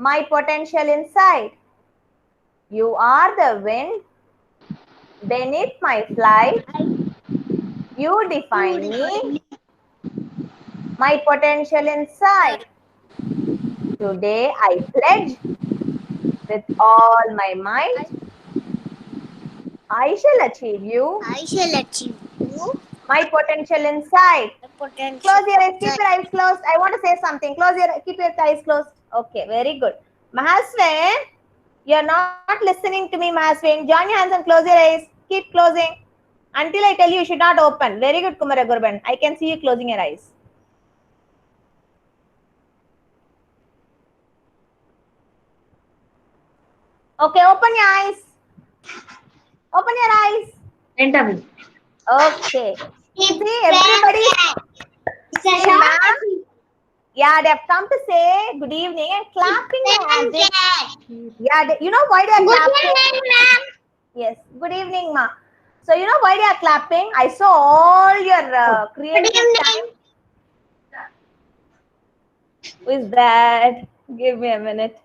My potential inside. You are the wind beneath my flight. You define me. My potential inside. Today I pledge with all my might. I shall achieve you. I shall achieve you. My potential inside. The potential. Close your eyes. Keep your eyes closed. I want to say something. Keep your eyes closed. Okay, very good. Mahaswin, you're not listening to me, Mahaswin. Join your hands and close your eyes. Keep closing. Until I tell you, you should not open. Very good, Kumara Gurban. I can see you closing your eyes. Okay, open your eyes. Open your eyes. Okay. See, everybody. See, ma'am. Yeah, they have come to say good evening and clapping their hands. Yeah, you know why they are clapping? Yes, good evening, ma. So you know why they are clapping? I saw all your creative time. Who is that? Give me a minute.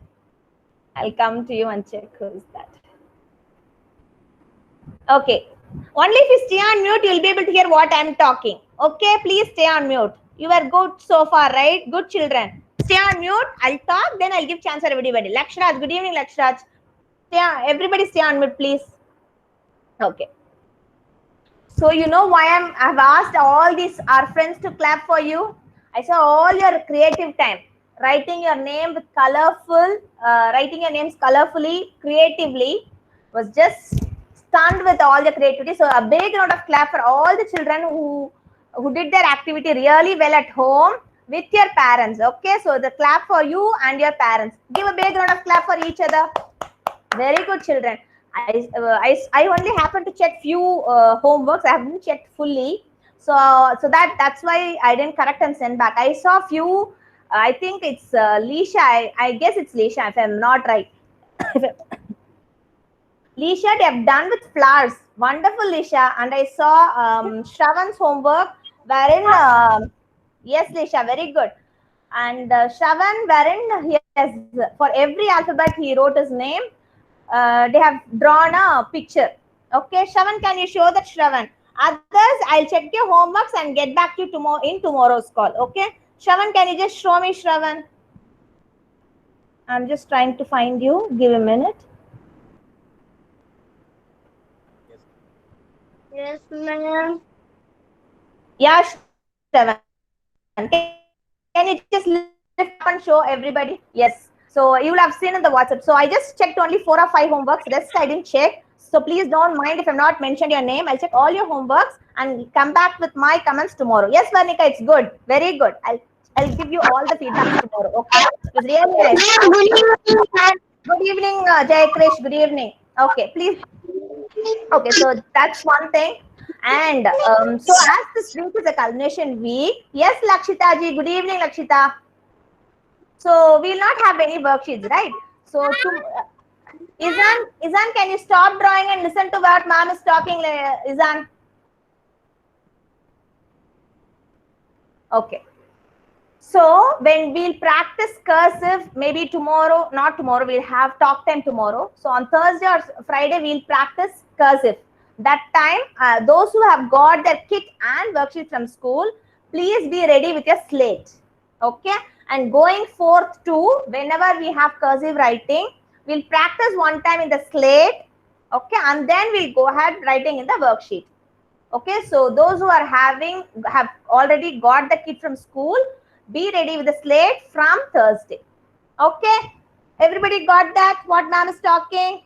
I'll come to you and check who is that. Okay. Only if you stay on mute, you'll be able to hear what I'm talking. Okay, please stay on mute. You were good so far, right? Good children. Stay on mute. I'll talk, then I'll give chance for everybody. Lakshraj, good evening, Lakshraj. Everybody stay on mute, please. Okay. So you know why I've asked all these our friends to clap for you. I saw all your creative time. Writing your name with writing your names colorfully, creatively was just stunned with all the creativity. So a big round of clap for all the children who did their activity really well at home with your parents. Okay, so the clap for you and your parents. Give a big round of clap for each other. Very good, children. I only happened to check few homeworks. I haven't checked fully, so that's why I didn't correct and send back. I saw few. I think it's Lisha. I guess it's Lisha if I'm not right. Lisha, they have done with flowers. Wonderful, Lisha. And I saw Shravan's homework wherein yes, Lisha, very good. And Shravan, wherein he has for every alphabet he wrote his name. They have drawn a picture. Okay, Shravan, can you show that, Shravan? Others, I'll check your homeworks and get back to you tomorrow in tomorrow's call. Okay, Shravan, can you just show me, Shravan? I'm just trying to find you. Give a minute. Yes, ma'am. Yeah, Shravan. Can you just lift up and show everybody? Yes. So you will have seen in the WhatsApp. So I just checked only 4 or 5 homeworks. Rest I didn't check. So please don't mind if I'm not mentioned your name. I'll check all your homeworks and come back with my comments tomorrow. Yes, Varnika, it's good. Very good. I'll give you all the feedback tomorrow. Okay. It was really nice. Good evening, Jay Krish. Good evening. Okay, please. Okay, so that's one thing. And so as this week is a culmination week, yes, Lakshita ji, good evening, Lakshita. So we'll not have any worksheets, right? So Izan, can you stop drawing and listen to what ma'am is talking, Izan? Okay. So when we'll practice cursive, maybe tomorrow, not tomorrow, we'll have talk time tomorrow. So on Thursday or Friday, we'll practice cursive. That time, those who have got their kit and worksheet from school, please be ready with your slate. Okay. And going forth too, whenever we have cursive writing, we'll practice one time in the slate. Okay. And then we'll go ahead writing in the worksheet. Okay. So those who are have already got the kit from school, be ready with the slate from Thursday. Okay. Everybody got that? What ma'am is talking?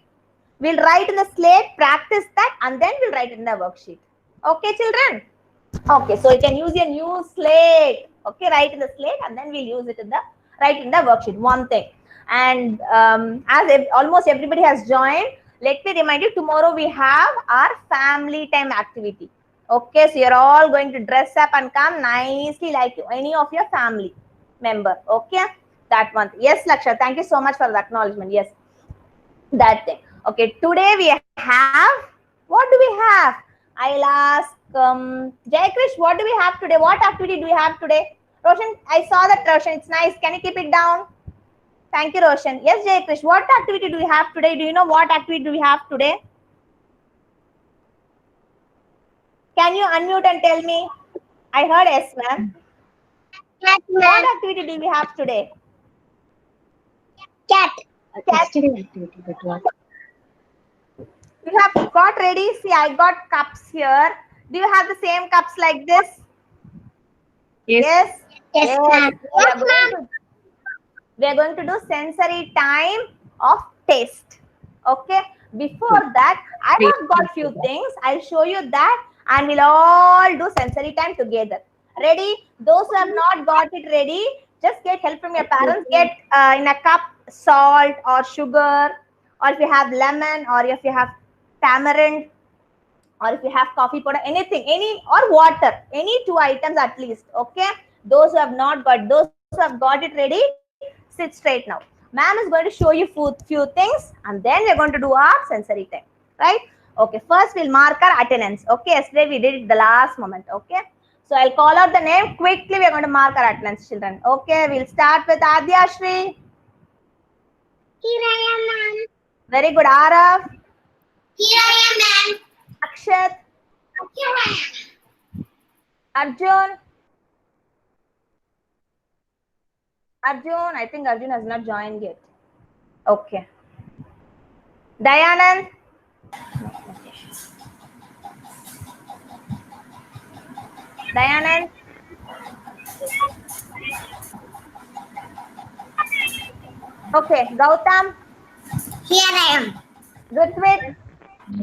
We'll write in the slate, practice that, and then we'll write it in the worksheet. Okay, children? Okay, so you can use your new slate. Okay, write in the slate, and then we'll use it in the write in the worksheet. One thing. And as almost everybody has joined, let me remind you, tomorrow we have our family time activity. Okay, so you're all going to dress up and come nicely like any of your family member. Okay, that one. Yes, Laksha, thank you so much for the acknowledgement. Yes, that thing. Okay, today we have, what do we have? I'll ask Jay Krish, what do we have today? What activity do we have today? Roshan, I saw that, Roshan. It's nice. Can you keep it down? Thank you, Roshan. Yes, Jay Krish, what activity do we have today? Do you know what activity do we have today? Can you unmute and tell me? I heard yes, ma'am. Cat, What ma'am. activity do we have today? Cat. Yesterday activity, but what? You have got ready. See, I got cups here. Do you have the same cups like this? Yes. Yes, ma'am. We Yes, are going ma'am. to we are going to do sensory time of taste. Okay. Before that, I have got few things. I'll show you that, and we'll all do sensory time together. Ready? Those who have not got it ready, just get help from your parents. Get in a cup salt or sugar, or if you have lemon, or if you have tamarind, or if you have coffee powder, anything, any or water, any two items at least. Okay. Those who have not got, those who have got it ready, sit straight now. Ma'am is going to show you few things, and then we're going to do our sensory time. Right? Okay. First, we'll mark our attendance. Okay. Yesterday we did it the last moment. Okay. So I'll call out the name quickly. We're going to mark our attendance, children. Okay. We'll start with Adya Shri. Here I am, ma'am. Very good. Arav. Here I am, ma'am. Akshat. Here I am. Arjun. Arjun, I think Arjun has not joined yet. Okay. Dayanand. Dayanand. Okay. Gautam. Here I am. Ritwik.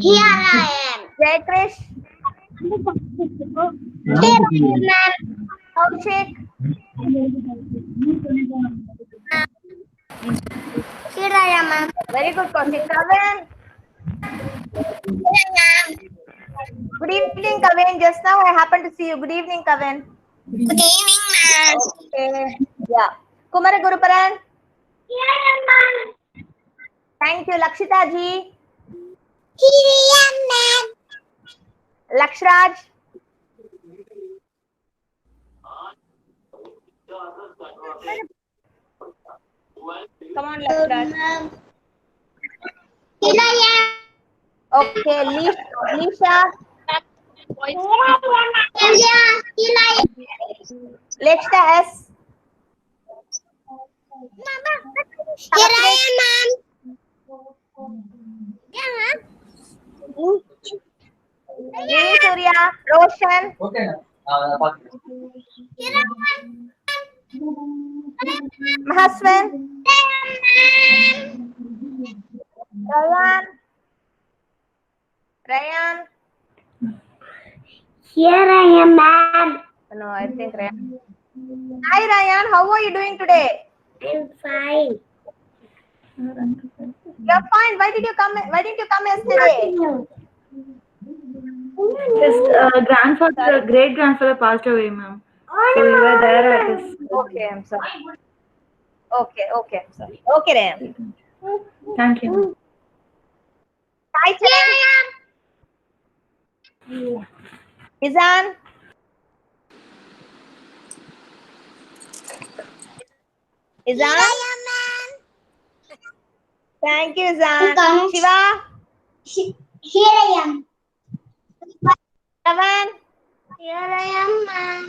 Here I am. Jayakrish. Here I am, ma'am. Kaushik. Here I am, ma'am. Very good, Kaushik. Kavin. Here I am. Good evening, Kavin. Just now I happened to see you. Good evening, Kavin. Good evening, ma'am. Okay. Yeah. Kumara Guruparan. Here I am, ma'am. Thank you, Lakshita ji. Here I am, ma'am. Lakshraj. Come on, Lakshraj. Ma'am. Here I am. Okay, Lisha. Here I am. Lechta S. Here I am, ma'am. Yeah, ma'am. Nini Surya. Roshan. Okay. Here I am. Mahaswin. Rayan. Rayan. Here I am, ma'am. No, I think Rayan. Hi, Rayan. How are you doing today? I'm fine. You're fine. Why didn't you come yesterday? His grandfather, great grandfather passed away, ma'am. So we were there at his. Okay, I'm sorry. Okay, I'm sorry. Okay, Rayan. Thank you. Hi, Charan. Izan. Izan. Thank you, Izan. Welcome. Shiva. Here I am. Ravan. Here I am, ma'am.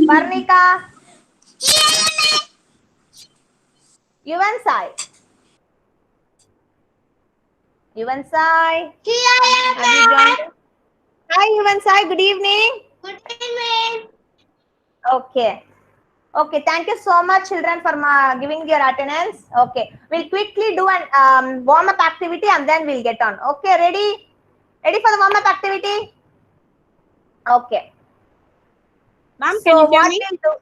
Varnika. Yuvan Sai. Yuvan Sai. Here I am, Have you joined? Hi, Yuvan Sai. Good evening. Good evening. Okay. Okay. Thank you so much, children, for giving your attendance. Okay. We'll quickly do an warm-up activity and then we'll get on. Okay. Ready? Ready for the warm-up activity? Okay. Ma'am, So can you hear what me? we'll do?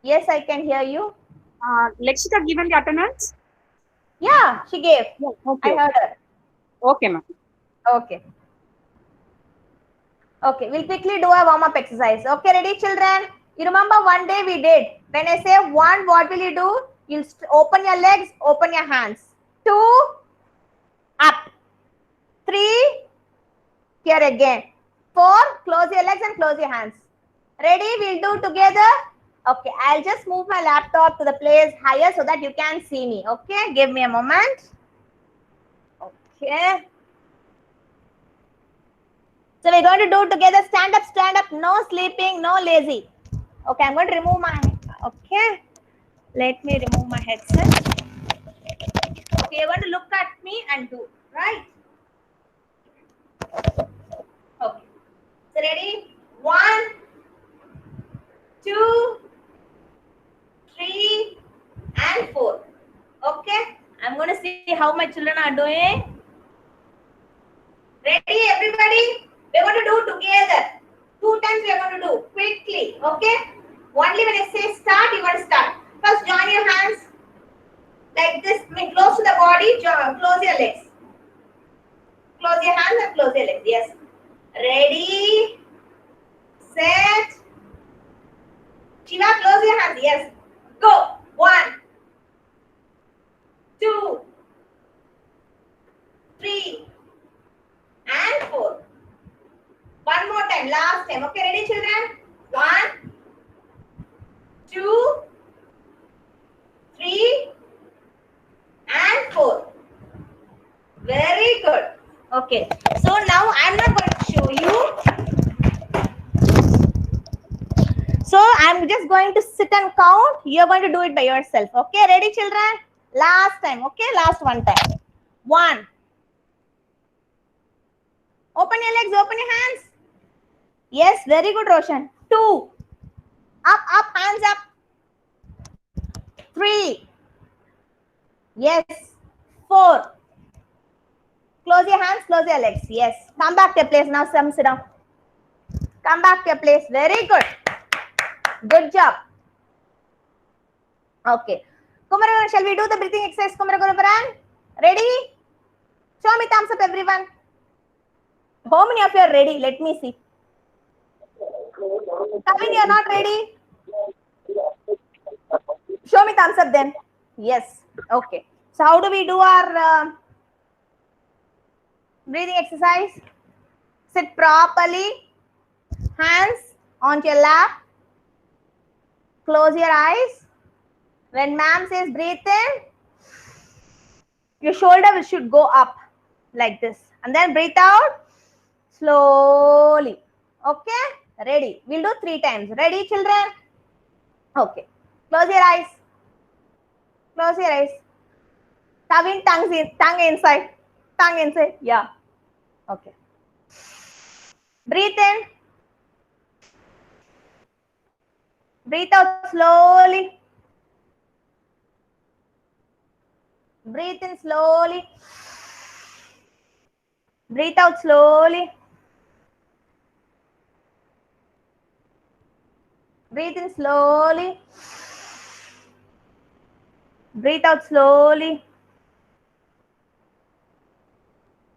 Yes, I can hear you. Lakshita given the attendance? Yeah, she gave. Yeah, I okay. heard her. Okay, ma'am. Okay. Okay, we'll quickly do a warm-up exercise. Okay, ready, children? You remember one day we did. When I say one, what will you do? You'll open your legs, open your hands. 2, up. 3, here again. 4, close your legs and close your hands. Ready? We'll do together. Okay, I'll just move my laptop to the place higher so that you can see me. Okay, give me a moment. Okay. So we're going to do together. Stand up, no sleeping, no lazy. Okay, I'm going to remove my, okay. Let me remove my headset. Okay, you're going to look at me and do, right? Okay. So ready? 1, 2, 3, and 4. Okay. I'm going to see how my children are doing. Ready, everybody? We're going to do together. 2 times we are going to do quickly. Okay. Only when I say start, you want to start. First, join your hands like this. Close to the body. Close your legs. Close your hands and close your legs. Yes. Ready, set. Shiva, close your hands. Yes. Go. 1, 2, 3, and 4. One more time. Last time. Okay, ready, children? 1, 2, 3, and 4. Very good. Okay. So now I'm not going to show you. So I'm just going to sit and count. You're going to do it by yourself. Okay, ready, children? Last time. Okay, last one time. 1. Open your legs, open your hands. Yes, very good, Roshan. 2. Up, hands up. 3. Yes. 4. Close your hands, close your legs. Yes. Come back to your place. Now, sit down. Come back to your place. Very good. Good job. Okay. Kumaraguran, shall we do the breathing exercise, Kumaraguran? Ready? Show me thumbs up, everyone. How many of you are ready? Let me see. Kavin, you are not ready? Show me thumbs up then. Yes. Okay. So how do we do our breathing exercise? Sit properly. Hands onto your lap. Close your eyes. When ma'am says breathe in, your shoulder should go up like this. And then breathe out slowly. Okay? Ready? We'll do 3 times. Ready, children? Okay. Close your eyes. Close your eyes. Kavin, tongue inside. Tongue inside. Yeah. Okay. Breathe in. Breathe out slowly. Breathe in slowly. Breathe out slowly. Breathe in slowly. Breathe out slowly.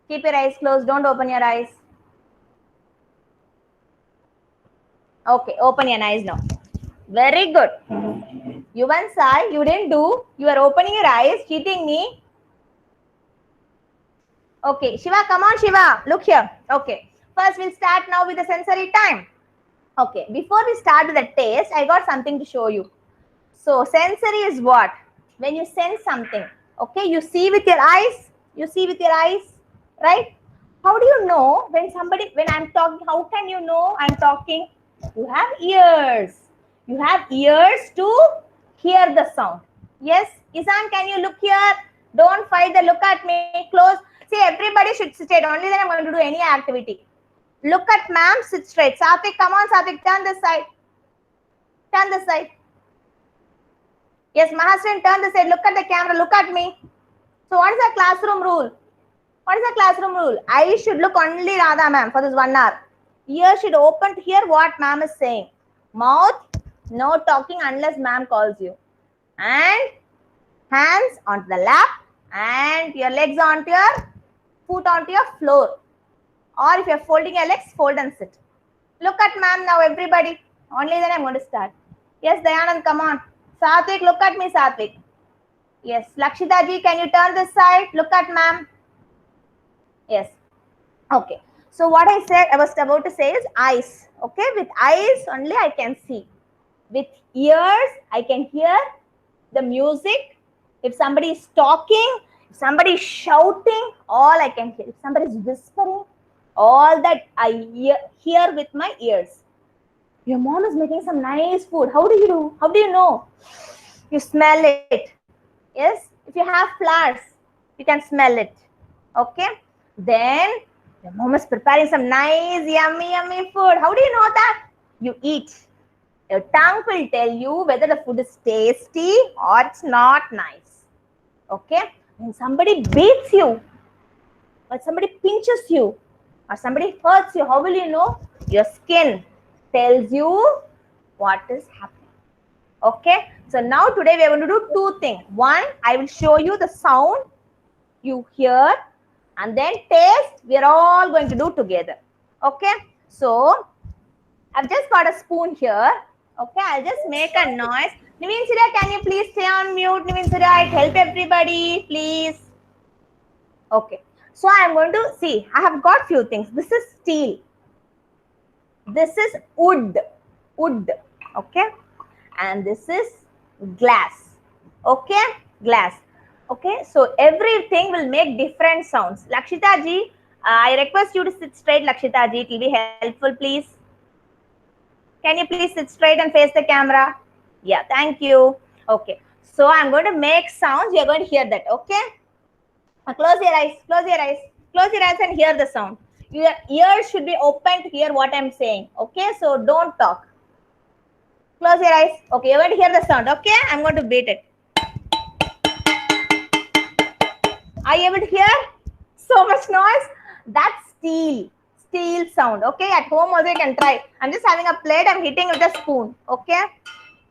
Keep your eyes closed. Don't open your eyes. Okay, open your eyes now. Very good. Yuvan Sai, you didn't do. You are opening your eyes, cheating me. Okay, Shiva, come on, Shiva. Look here. Okay. First, we'll start now with the sensory time. Okay, before we start with the taste, I got something to show you. So, sensory is what? When you sense something. Okay, you see with your eyes. You see with your eyes, right? How do you know when I'm talking, how can you know I'm talking? You have ears. You have ears to hear the sound. Yes, Isan, can you look here? Don't fight the look at me. Close. See, everybody should sit straight. Only then I'm going to do any activity. Look at ma'am, sit straight. Satvik, come on, Satvik, turn this side. Turn this side. Yes, Mahasrin, turn this side. Look at the camera. Look at me. So what is the classroom rule? What is the classroom rule? I should look only Radha ma'am for this 1 hour. Ears should open to hear what ma'am is saying. Mouth, no talking unless ma'am calls you. And hands onto the lap and your legs onto your foot onto your floor. Or if you're folding your legs, fold and sit. Look at ma'am now, everybody. Only then I'm going to start. Yes, Dayanand, come on. Satvik, look at me, Satvik. Yes, Lakshita ji, can you turn this side? Look at ma'am. Yes. Okay. So what I was about to say is eyes. Okay, with eyes only I can see. With ears, I can hear the music. If somebody is talking, if somebody is shouting, all I can hear. If somebody is whispering, all that I hear with my ears. Your mom is making some nice food. How do you do? How do you know? You smell it. Yes? If you have flowers, you can smell it. Okay? Then your mom is preparing some nice, yummy, yummy food. How do you know that? You eat. Your tongue will tell you whether the food is tasty or it's not nice. Okay? When somebody beats you, or somebody pinches you, or somebody hurts you, how will you know? Your skin tells you what is happening. Okay? So now today we are going to do two things. One, I will show you the sound you hear, and then taste we are all going to do together. Okay? So I've just got a spoon here. Okay, I'll just make a noise. Niveen Surya, can you please stay on mute? Niveen Surya, I'll help everybody, please. Okay, so I'm going to see. I have got few things. This is steel. This is wood. Wood. Okay, and this is glass. Okay, glass. Okay, so everything will make different sounds. Lakshita ji, I request you to sit straight. Lakshita ji, it will be helpful, please. Can you please sit straight and face the camera? Yeah, thank you. Okay, so I'm going to make sounds. You're going to hear that. Okay, now close your eyes. Close your eyes. Close your eyes and hear the sound. Your ears should be open to hear what I'm saying. Okay, so don't talk. Close your eyes. Okay, you're going to hear the sound. Okay, I'm going to beat it. Are you able to hear? So much noise. That's steel. Steel sound. Okay, at home also you can try. I'm just having a plate. I'm hitting with a spoon. Okay.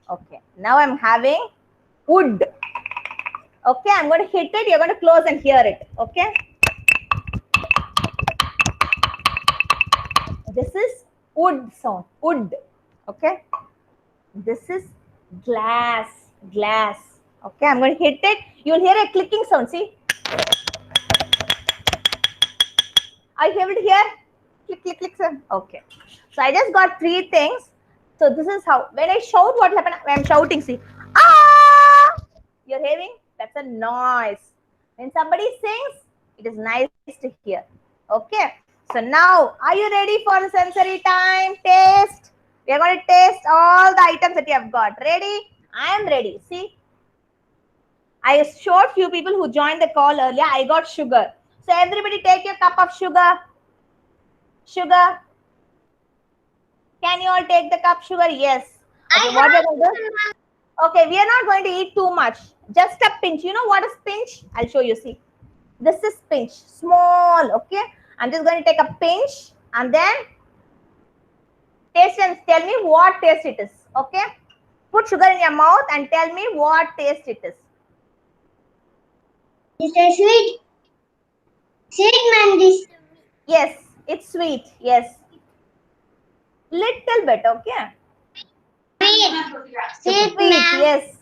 Okay. Now I'm having wood. Okay, I'm going to hit it. You're going to close and hear it. Okay. This is wood sound. Wood. Okay. This is glass. Glass. Okay, I'm going to hit it. You'll hear a clicking sound. See. Are you able to hear? Click, click, click, sir. Okay. So I just got three things. So this is how, when I shout, what will happen? I'm shouting, see. Ah! You're hearing? That's a noise. When somebody sings, it is nice to hear. Okay. So now, are you ready for the sensory time? Taste. We are going to taste all the items that you have got. Ready? I am ready. See. I showed few people who joined the call earlier. I got sugar. So everybody take your cup of sugar. Sugar. Can you all take the cup sugar? Yes. Okay, what we're going to do? Okay, we are not going to eat too much. Just a pinch. You know what is pinch? I'll show you. See. This is pinch. Small. Okay. I'm just going to take a pinch and then taste and tell me what taste it is. Okay. Put sugar in your mouth and tell me what taste it is. This is sweet. Sweet man, this. Yes, it's sweet. Yes. Little bit. Okay. Sweet Sweet. man. Yes.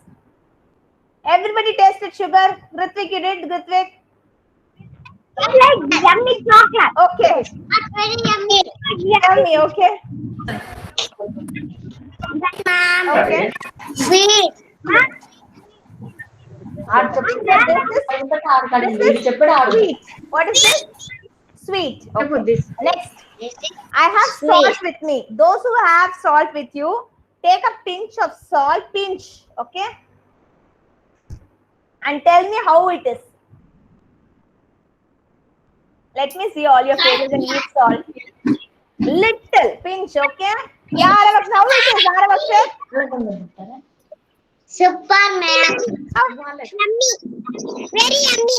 Everybody tasted sugar. Ritvik, you did. Ritvik. Like yummy chocolate. Okay. That's very yummy. Yummy. Okay. Mom. Okay. Sweet. This is sweet. What is this? Sweet. Okay. Next, I have salt with me. Those who have salt with you, take a pinch of salt. Pinch. Okay. And tell me how it is. Let me see all your faces and eat salt. Little pinch. Okay. How it is? Super man. Yummy. Very yummy.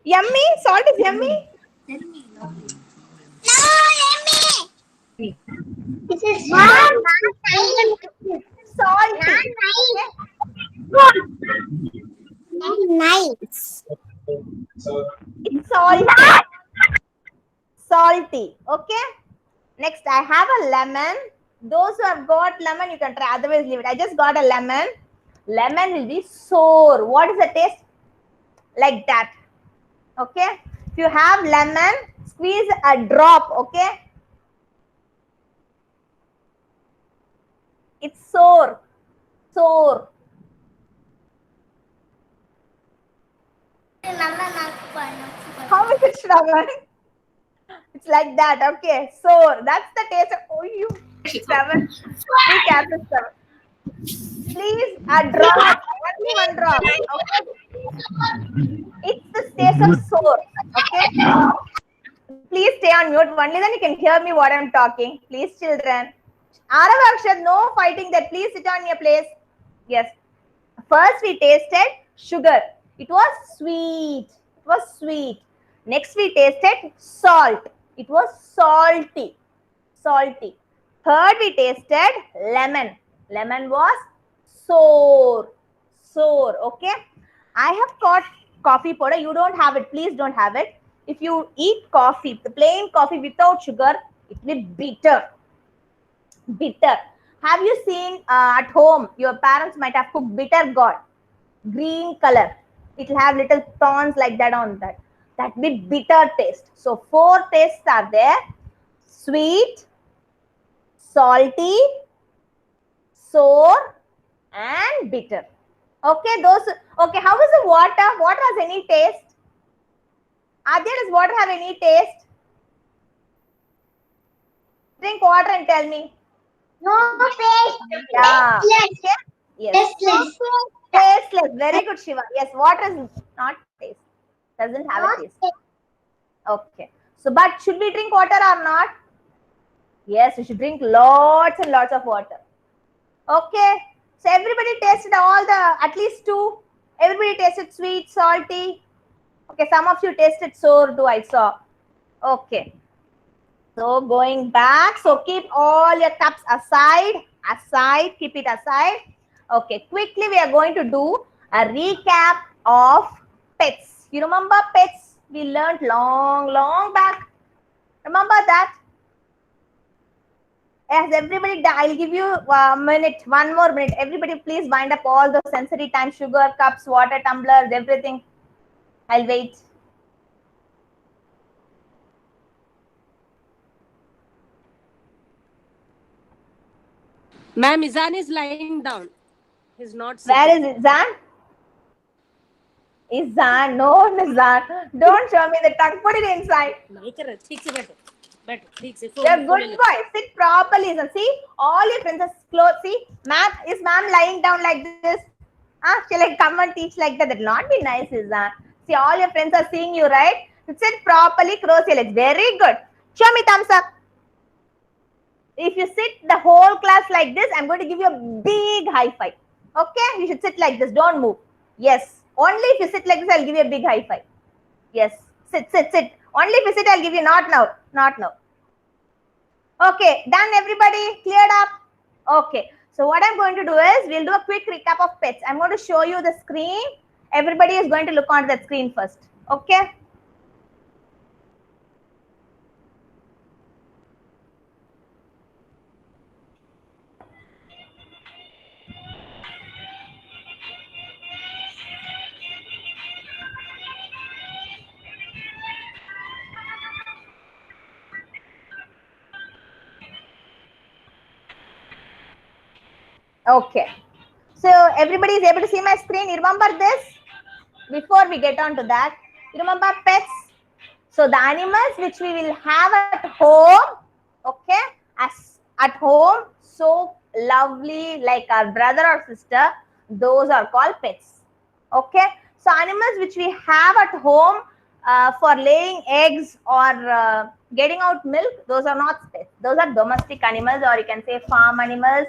Yummy? Salt is yummy? No, yummy. This is not nice. Salty. Not nice. It's salty. Salty. Okay. Next, I have a lemon. Those who have got lemon, you can try. Otherwise, leave it. I just got a lemon. Lemon will be sour. What is the taste? Like that. Okay. If you have lemon, squeeze a drop. Okay. It's sour. Sore. How is it, Shravan? It's like that. Okay. Sore. That's the taste of. Oh, you. 7. Be careful, 7. Please, a drop. Only one drop. Okay. It's the taste of sore. Okay. Please stay on mute. Only then you can hear me what I'm talking. Please, children. Arav Akshad, no fighting there. Please sit on your place. Yes. First we tasted sugar. It was sweet. It was sweet. Next we tasted salt. It was salty. Salty. Third we tasted lemon. Lemon was sour. Sour. Okay. I have got coffee powder. You don't have it. Please don't have it. If you eat coffee, the plain coffee without sugar, it will be bitter. Bitter. Have you seen at home, your parents might have cooked bitter gourd, green color. It will have little thorns like that on that. That will be bitter taste. So 4 tastes are there. Sweet, salty, sour, and bitter. Okay, those. Okay, how is the water? Water has any taste? Adya, does water have any taste? Drink water and tell me. No taste. Yeah. Tasteless. Yes. Tasteless. Tasteless. Very good, Shiva. Yes, water is not taste. Doesn't have a taste. Okay. So, but should we drink water or not? Yes, we should drink lots and lots of water. Okay. So everybody tasted all the, at least 2. Everybody tasted sweet, salty. Okay, some of you tasted sour too, I saw. Okay. So going back, so keep all your cups aside, keep it aside. Okay, quickly we are going to do a recap of pets. You remember pets? We learned long back. Remember that? Yes, everybody, I'll give you a minute, 1 more minute. Everybody please wind up all the sensory time, sugar, cups, water, tumblers, everything. I'll wait. Ma'am, Izan is lying down. He's not sitting. Where is Izan? Izan, no, Izan. Don't show me the tongue. Put it inside. Better. You're a good boy. Sit properly. Izan. See, all your friends are close. See, ma'am, is ma'am lying down like this? Shall I come and teach like that? That will not be nice, Izan. See, all your friends are seeing you, right? Sit properly, cross your legs. Very good. Show me thumbs up. If you sit the whole class like this, I'm going to give you a big high five. Okay? You should sit like this. Don't move. Yes. Only if you sit like this, I'll give you a big high five. Yes. Sit. Only if you sit, I'll give you. Not now. Okay. Done, everybody? Cleared up? Okay. So what I'm going to do is, we'll do a quick recap of pets. I'm going to show you the screen. Everybody is going to look onto that screen first. Okay? Okay. So everybody is able to see my screen. You remember this? Before we get on to that, you remember pets? So the animals which we will have at home, okay, as at home, so lovely, like our brother or sister, those are called pets. Okay. So animals which we have at home for laying eggs or getting out milk, those are not pets. Those are domestic animals, or you can say farm animals,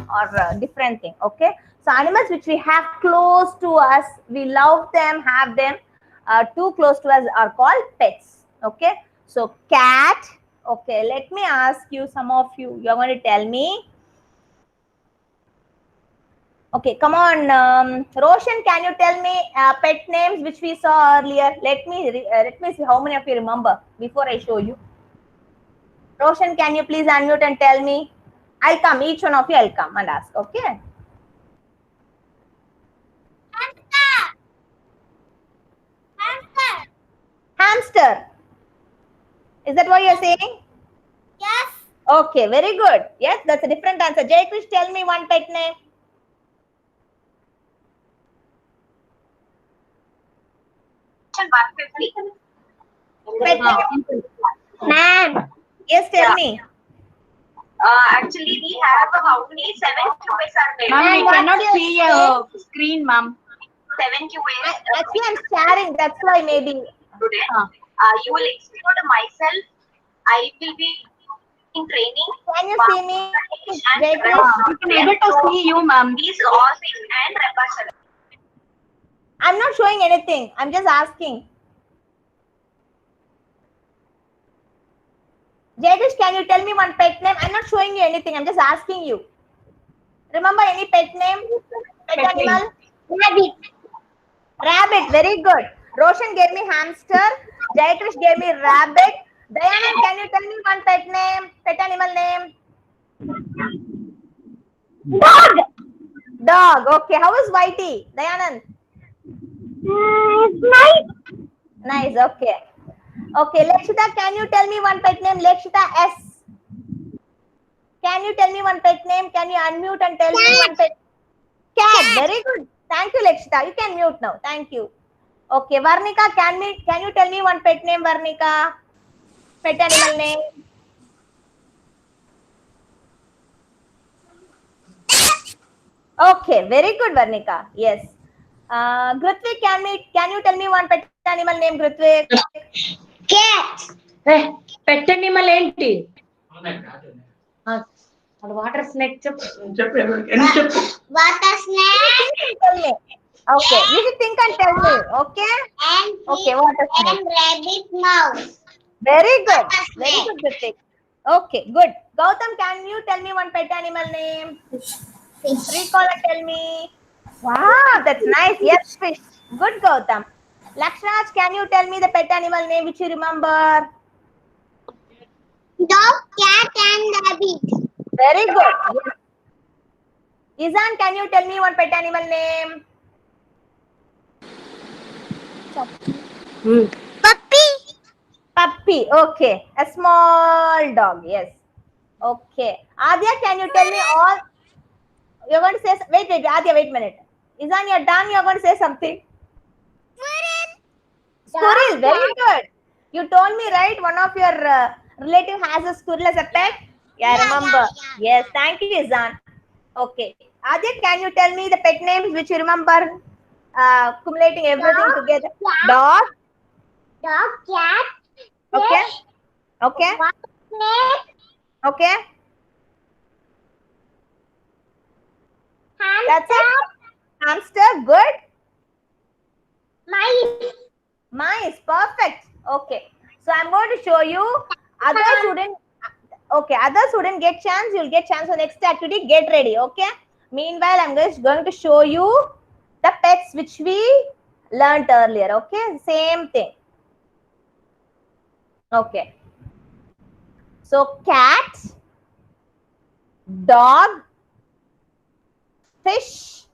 or different thing. Okay. So animals which we have close to us, we love them, have them too close to us, are called pets. Okay. So cat. Okay. Let me ask you, some of you, you're going to tell me. Okay, come on, Roshan, can you tell me pet names which we saw earlier? Let me see how many of you remember before I show you. Roshan, can you please unmute and tell me? I'll come, each one of you, I'll come and ask, okay? Hamster. Is that what you're saying? Yes. Okay, very good. Yes, that's a different answer. Jay Krish, tell me one pet name. question 150. Ma'am. Yes, tell me. Actually, we have how many 7 QAs are there? Ma'am, we what's cannot your see your screen, ma'am. 7 QAs. Actually, I'm sharing. That's why maybe. Today, you will execute myself. I will be in training. Can you see me, And Jayakrish? We can able to see you, ma'am. these all things and repair. I'm not showing anything. I'm just asking. Jayakrish, can you tell me one pet name? I'm not showing you anything. I'm just asking you. Remember any pet name? Pet Pet name. animal? Rabbit. Rabbit. Very good. Roshan gave me hamster. Jayakrish gave me rabbit. Dayanand, can you tell me one pet name? Pet animal name? Dog. Dog. Okay. How is Whitey? Dayanand. Nice. Nice. Okay. Okay. Lekshita, can you tell me one pet name? Lekshita S. Can you tell me one pet name? Can you unmute and tell me one pet? Cat. Very good. Thank you, Lekshita. You can mute now. Thank you. Okay. Varnika, can you tell me one pet name, Varnika? Pet animal name? Okay. Very good, Varnika. Yes. Grutvik, can you tell me one pet animal name, Grutvik? Cat. Pet animal ఏంటి? Water snake చెప్పు. Water snake. Tell me. Okay. You should think and tell me. Okay. And Okay. Water snake. and rabbit mouse. Very good. Water Very snake. good, Grutvik. Okay. Good. Gautam, can you tell me one pet animal name? Fish. Recall and tell me. Wow, that's nice. Yes, fish. Good, Gautam. Lakshraj, can you tell me the pet animal name which you remember? Dog, cat, and rabbit. Very good. Yes. Izan, can you tell me one pet animal name? Puppy. Puppy. Okay. A small dog. Yes. Okay. Adya, can you tell me all? You're going to say. Wait. Adya, wait a minute. Izan, you're done. You're going to say something. Squirrel. Very good. You told me, right? One of your relative has a squirrel as a pet. Yeah, I remember. Yes. Thank you, Izan. Okay. Adya, can you tell me the pet names which you remember? Accumulating everything Dog, together. cat. Dog. Dog, cat. Okay. Fish. Okay. Water snake. Okay. That's Hamster. it. Hamster. Good. Mice. Mice. Perfect. Okay. So I'm going to show you. Others wouldn't. Okay. Others wouldn't get chance. You'll get chance for next activity. Get ready. Okay. Meanwhile, I'm just going to show you the pets which we learnt earlier. Okay. Same thing. Okay. So cat, dog, fish,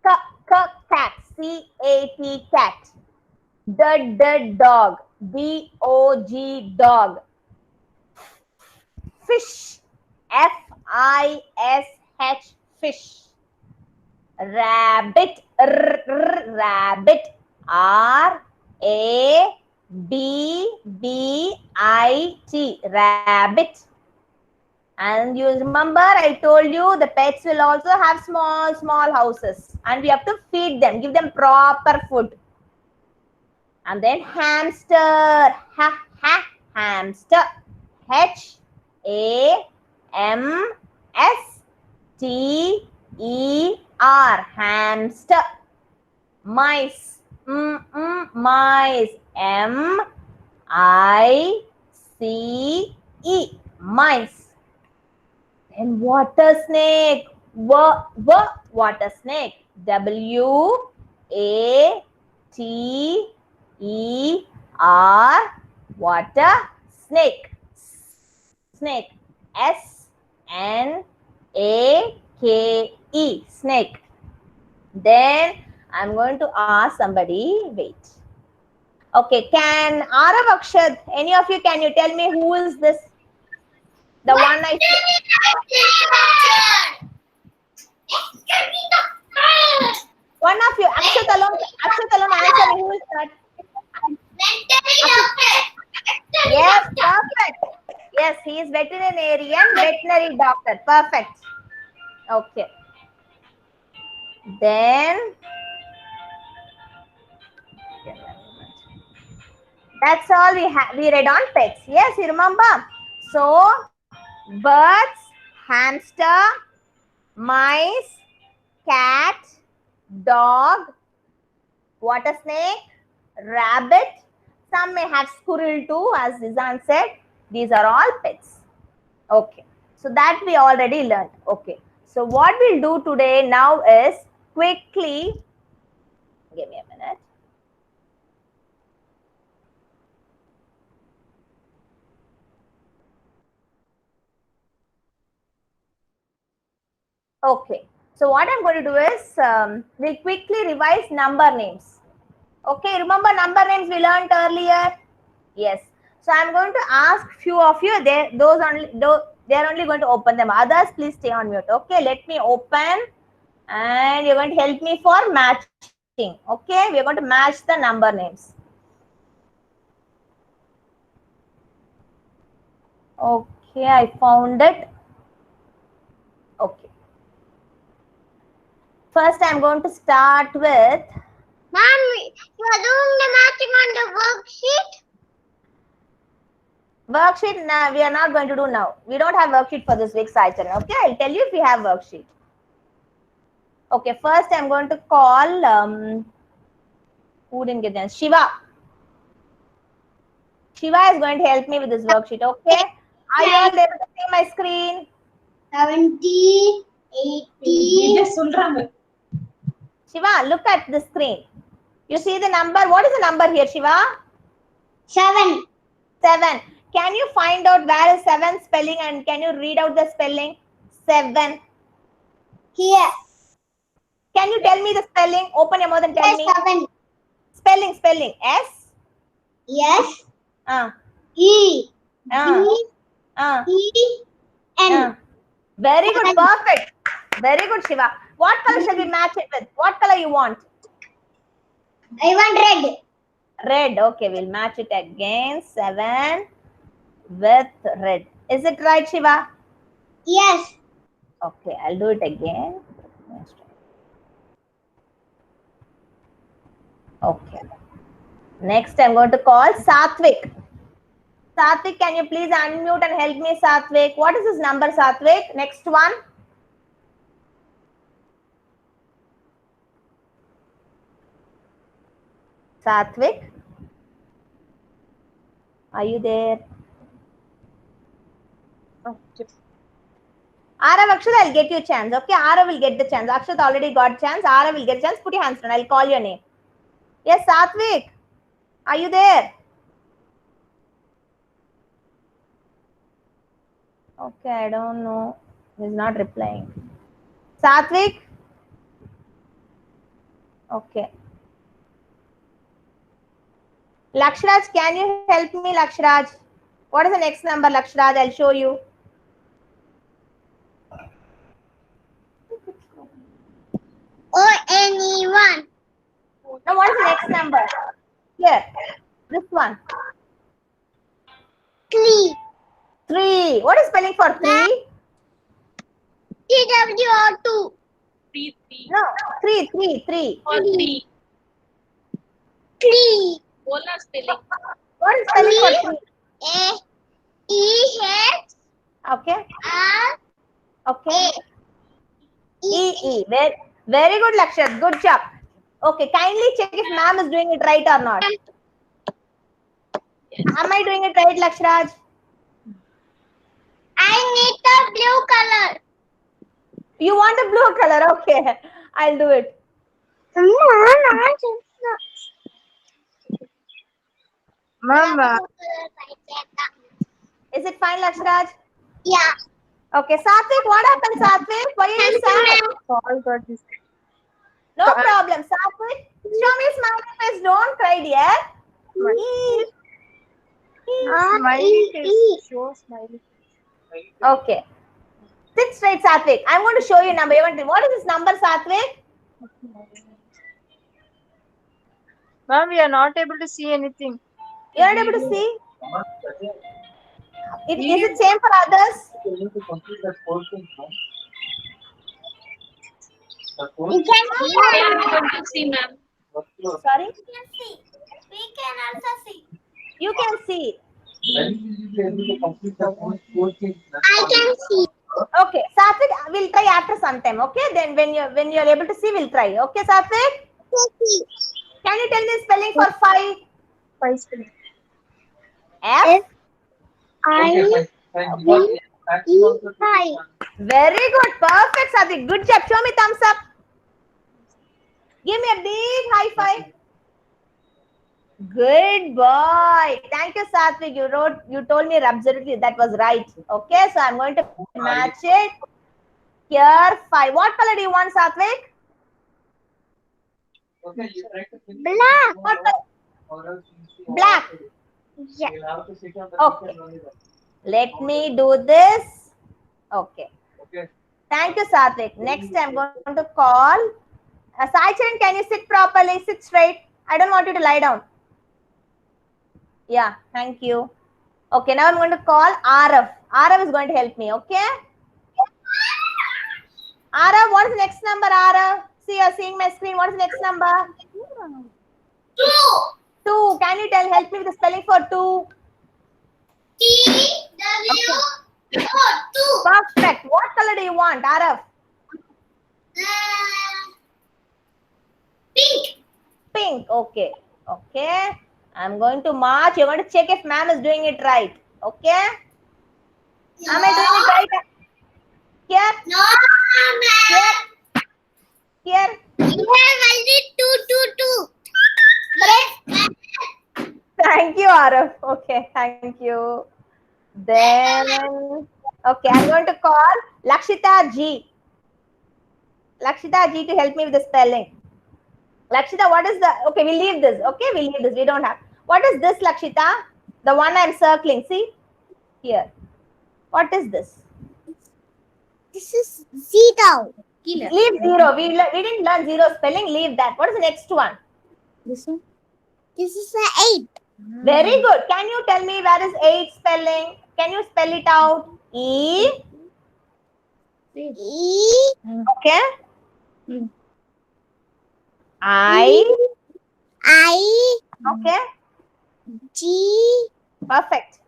cat, C-A-T, cat, dog, D-O-G, dog, fish, F-I-S-H, fish, rabbit, rabbit, R-A-B-B-I-T, rabbit. And you remember I told you the pets will also have small houses and we have to feed them, give them proper food. And then hamster, hamster, H-A-M-S-T-E-R, hamster. Mice, mice, M-I-C-E, mice. And water snake, water snake, W-A-T-E-R, water snake, snake, S-N-A-K-E, snake. Then I'm going to ask somebody, wait. Okay, can Arav Akshad, any of you, can you tell me who is this? The one I said. One of you, Akshat alone answer me, who is that? veterinarian, veterinary doctor. Perfect. Okay. Then that's all we read on pets. Yes, you remember? So birds, hamster, mice, cat, dog, water snake, rabbit. Some may have squirrel too, as Zizan said. These are all pets. Okay. So that we already learned. Okay. So what we'll do today now is quickly, give me a minute. Okay. So what I'm going to do is we'll quickly revise number names. Okay. Remember number names we learned earlier? Yes. So I'm going to ask few of you. They're only going to open them. Others, please stay on mute. Okay. Let me open, and you're going to help me for matching. Okay. We're going to match the number names. Okay. I found it. Okay. First, I'm going to start with. Ma'am, you are doing the matching on the worksheet? Worksheet, nah, we are not going to do now. We don't have worksheet for this week, Sai Charan. Okay, I'll tell you if we have worksheet. Okay, first I'm going to call, who didn't get this? Shiva. Shiva is going to help me with this worksheet, okay? Are you all able to see my screen? 70, 80. Shiva, look at the screen. You see the number? What is the number here, Shiva? 7. 7. Can you find out where is 7 spelling, and can you read out the spelling? 7. Here. Can you tell me the spelling? Open your mouth and tell me. 7. Spelling. S. Yes. Uh, E. uh, D. uh, E. N. uh. Very good. Perfect. Very good, Shiva. What color shall we match it with? What color you want? I want red. Red. Okay, we'll match it again. 7 with red. Is it right, Shiva? Yes. Okay, I'll do it again. Okay. Next, I'm going to call Satvik. Satvik, can you please unmute and help me, Satvik? What is this number, Satvik? Next one. Satvik, are you there? Arav, Akshat, I'll get you a chance. Okay, Arav will get the chance. Akshat already got chance. Arav will get a chance. Put your hands down. I'll call your name. Yes, Satvik, are you there? Okay, I don't know. He's not replying. Satvik? Okay. Lakshraj, can you help me, Lakshraj? What is the next number, Lakshraj? I'll show you. O-N-E-1. Now, what is the next number? Here, this one. 3. 3. What is spelling for 3? T-W-O-2. 3. No, 3. 3. बोलना spelling. What is spelling for 3? A-E-H. Okay. R. Okay. E. Very good, Lakshat. Good job. Okay, kindly check if ma'am is doing it right or not. Am I doing it right, Lakshraj? I need the blue color. You want the blue color? Okay, I'll do it. Ma'am, Is it fine, Lakshraj? Yeah. Okay, Satvik, what happened, Satvik? Why are you sad? call got this. No problem, Satvik. Show me smiling face. Don't cry, dear. Smiley face. Show smiley. Okay. Sit straight, Satvik. I'm going to show you a number. What is this number, Satvik? Ma'am, we are not able to see anything. You're not able to see? Is it same for others? We can see. I am going to see, ma'am. Sorry, We can see. We can also see. you can see. I can see. Okay, Satvik, we'll try after some time. Okay, then when you're able to see, we'll try. Okay, Satvik, See. can you tell me the spelling for 5? F F. I V E I. Very good, perfect, Satvik. Good job. Show me thumbs up. Give me a big high five. Good boy. Thank you, Satvik. You told me absolutely that was right. Okay, so I'm going to match it. Here, 5. What color do you want, Satvik? Black. What color? Black. Yeah. Okay. Let me do this. Okay. Thank you, Satvik. Next, I'm going to call. Sai Charan, can you sit properly? Sit straight. I don't want you to lie down. Yeah, thank you. Okay, now I'm going to call Arav. Arav is going to help me, okay? Arav, what is the next number, Arav? See, you're seeing my screen. What is the next number? 2. 2. Can you help me with the spelling for 2? T W O 2. Perfect. What color do you want, Arav? Pink. Pink. Okay. Okay. I'm going to march. You're going to check if ma'am is doing it right. Okay? Am I doing it right? Here? No, Here? ma'am. Here? You have only 2. Correct? Thank you, Arav. Okay, thank you. Then, okay, I'm going to call Lakshita G. Lakshita G to help me with the spelling. Lakshita, what is the, okay, we'll leave this. Okay, we'll leave this. We don't have. What is this, Lakshita? The one I'm circling. See? Here. What is this? This is 0. Leave 0. We didn't learn 0 spelling. Leave that. What is the next one? This one? This is a 8. Very good. Can you tell me where is 8 spelling? Can you spell it out? E. E. Okay. I. I. Okay. G. Perfect.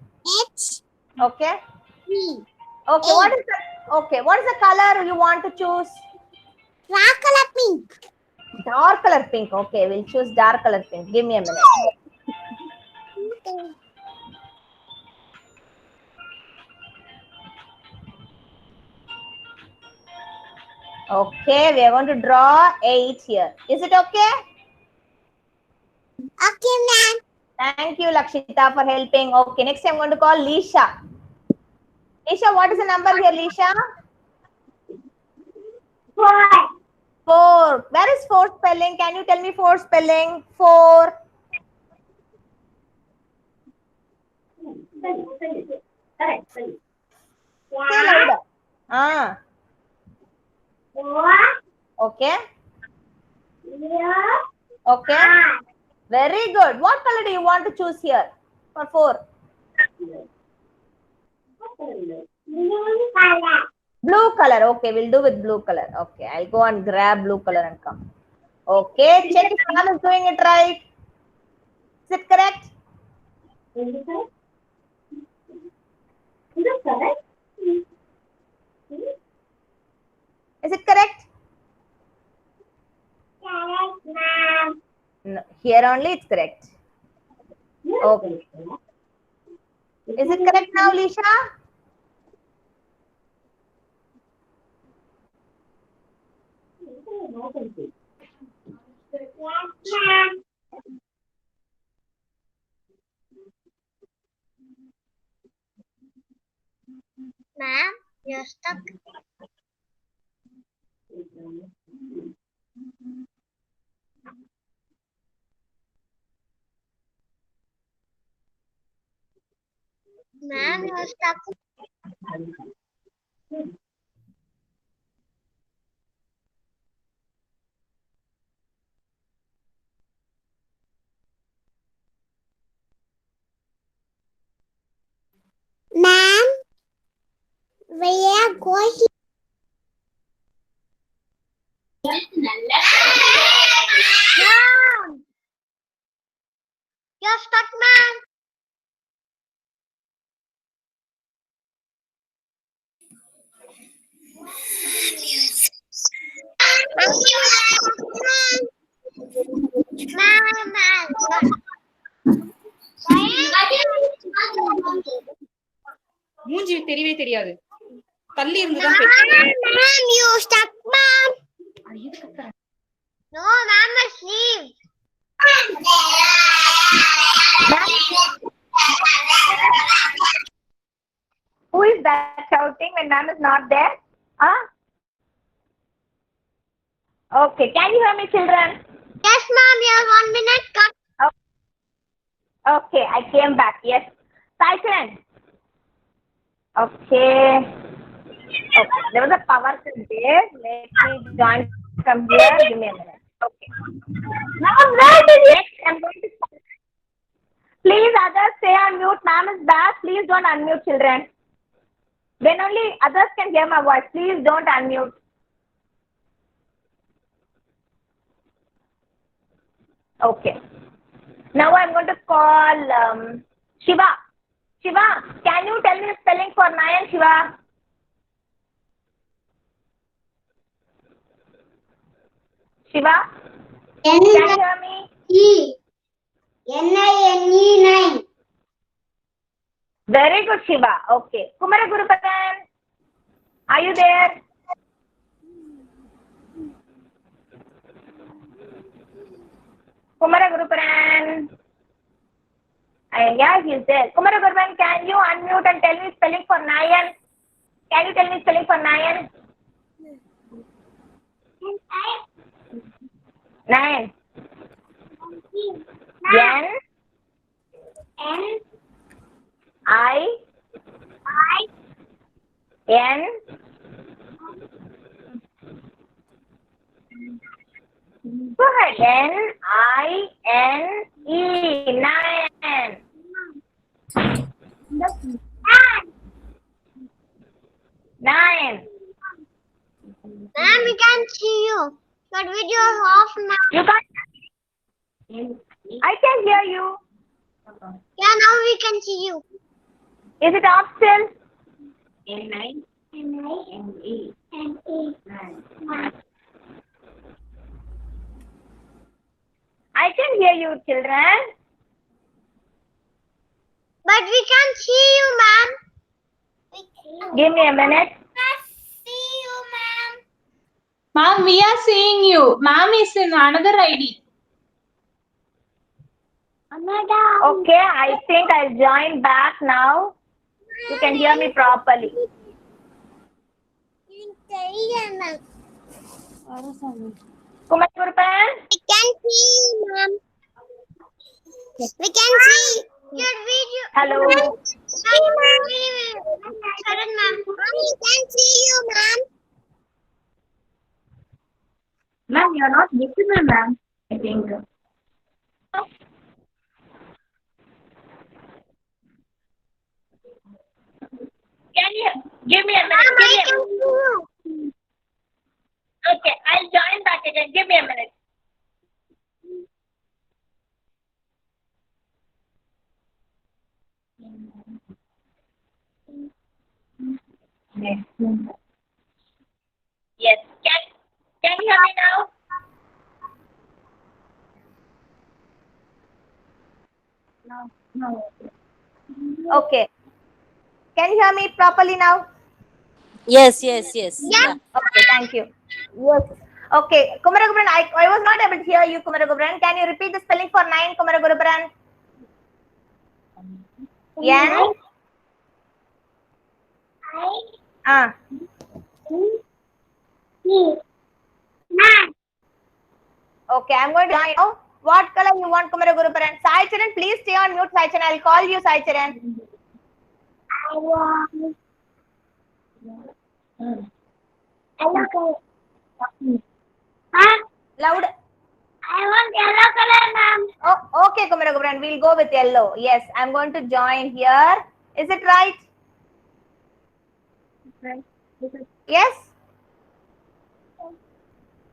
H. Okay. E. Okay. What is the color you want to choose? Color pink. Dark color pink. Okay, we'll choose dark color pink. Give me a minute. Okay, we are going to draw 8 here. Is it okay? Okay, ma'am. Thank you, Lakshita, for helping. Okay, next I'm going to call Lisha. Lisha, what is the number here, Lisha? 4. 4. Where is 4 spelling? Can you tell me 4 spelling? 4. Say louder. Ah. Okay. Okay. Very good. What color do you want to choose here for 4? Blue color. Okay, we'll do with blue color. Okay, I'll go and grab blue color and come. Okay, check if ma'am is doing it right. Is it correct? Is it correct? No, here only it's correct. Okay. Is it correct now, Lisha? Ma'am, you're stuck. Ma'am, you're stuck. Ma'am. Where going? Mom! You're stuck, ma'am. மூஞ்சி தெரியவே தெரியாது. தள்ளி இருந்துதான் பேசுறேன். Ma'am, you stuck, ma'am. No, ma'am, asleep. Who is that shouting when ma'am is not there? Huh? Okay, can you hear me, children? Yes, ma'am, you have 1 minute. Cut. Okay, I came back. Yes. Saicharan. Okay. Okay. There was a power cut there. Let me join from here. Give me a minute. Okay. Now, next, I'm going to. Please, others stay on mute. Ma'am is back. Please don't unmute, children. Then only others can hear my voice. Please don't unmute. Okay. Now I'm going to call Shiva. Shiva, can you tell me the spelling for Nayan, Shiva? Shiva, can you hear me? N-I-N-E-9. Very good, Shiva. Okay. Kumara Gurupadan, are you there? Kumara Gurupadan. Yeah, he's there. Kumara Gurupadan, can you unmute and tell me spelling for Nayan? Can you tell me spelling for Nayan? Nayan. N I N Go ahead. N-I-N-E. Nine. Nine. Ma'am, we can't see you. Your video is off now. You can't. I can hear you. Yeah, now we can see you. Is it off still? N-I-N-E. I can hear you, children. But we can't see you, ma'am. Give me a minute. See you, ma'am. Ma'am, we are seeing you. Ma'am is in another ID. Okay, I think I'll join back now. You can hear me properly. Kumar Gurupan? We can see you, ma'am. We can see your video. Hello. Sorry, ma'am. Sorry, ma'am. We can see you, ma'am. Ma'am, you're not visible, ma'am. I think. Can you give me a minute? Ma'am, I Give me can a see you. Okay, I'll join back again. Give me a minute. Yes. Can you hear me now? No. Okay. Can you hear me properly now? Yes, yes, yes. Yeah. Okay, thank you. Yes. Okay, Kumaragubran, I was not able to hear you, Kumaragubran. Can you repeat the spelling for 9, Kumaragubran? N I Okay, I'm going to join now. What color you want, Kumaragubran? Sai Charan, please stay on mute, Sai Charan. I'll call you, Sai Charan. I want. Loud. I want yellow color, ma'am. Oh, okay, Kumaragubran. We'll go with yellow. Yes, I'm going to join here. Is it right? Yes?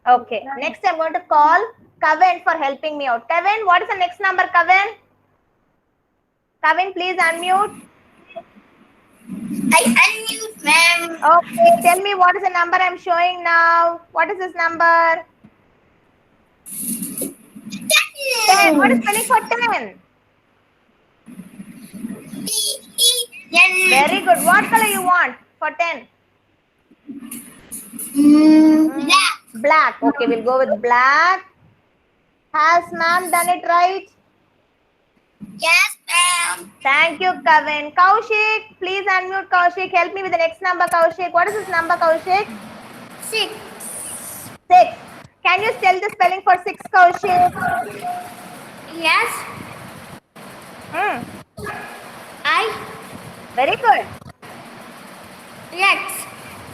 Okay. Next, I'm going to call Kavin for helping me out. Kavin, what is the next number, Kavin? Kavin, please unmute. I unmute, ma'am. Okay, tell me what is the number I'm showing now. What is this number? 10. What is spelling for 10? Very good. What color you want for 10? Black. Black. Okay, we'll go with black. Has ma'am done it right? Yes, ma'am. Thank you, Kavin. Kaushik, please unmute Kaushik. Help me with the next number, Kaushik. What is this number, Kaushik? 6. 6. Can you tell the spelling for 6, Kaushik? Yes. I. Very good. X.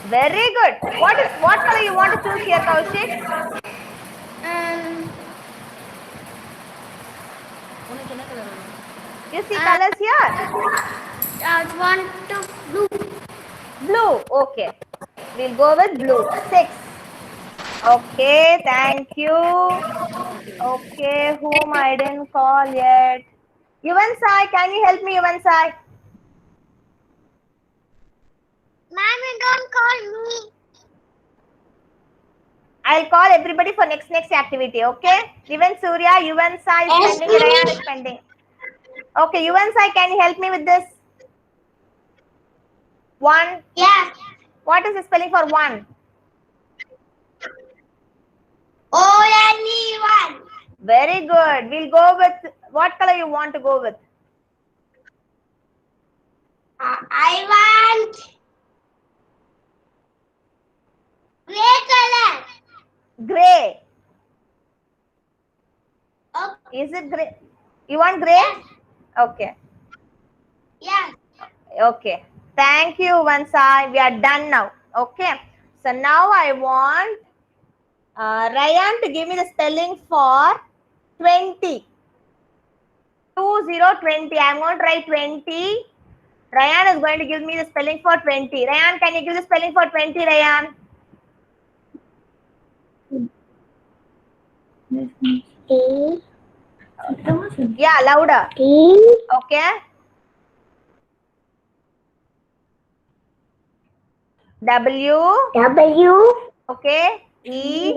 Very good. What color you want to choose here, Kaushik? You see colors here? I want to blue. Blue. Okay. We'll go with blue. 6. Okay, thank you. Okay, whom I didn't call yet? Yuvan Sai, can you help me, Yuvan Sai? Ma'am, you don't call me. I'll call everybody for next activity, okay? Yuvan Surya, Yuvan Sai is Yes, pending, Rayan please. is pending. Okay, Yuvan Sai, can you help me with this? 1. Yes. What is the spelling for 1? Only one. Very good. We'll go with, what color you want to go with? I want gray color. Gray. Okay. Is it gray? You want gray? Okay. Yes. Okay. Thank you, Vansai. We are done now. Okay. So now I want Ryan to give me the spelling for 20. 20. I'm going to write 20. Ryan is going to give me the spelling for 20. Ryan, can you give the spelling for 20, Ryan? Yeah, louder. Okay. W. Okay. E.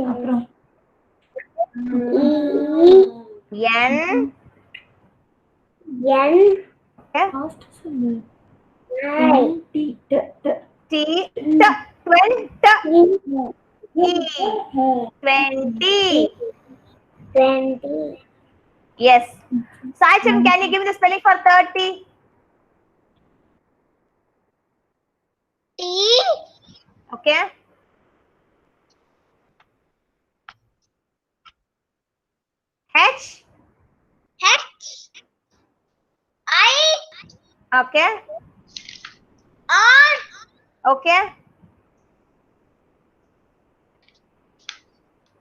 N. Okay. T. 20. Yes. Sachin, can you give me the spelling for 30? T. Okay. H. H. I. Okay. R. Okay.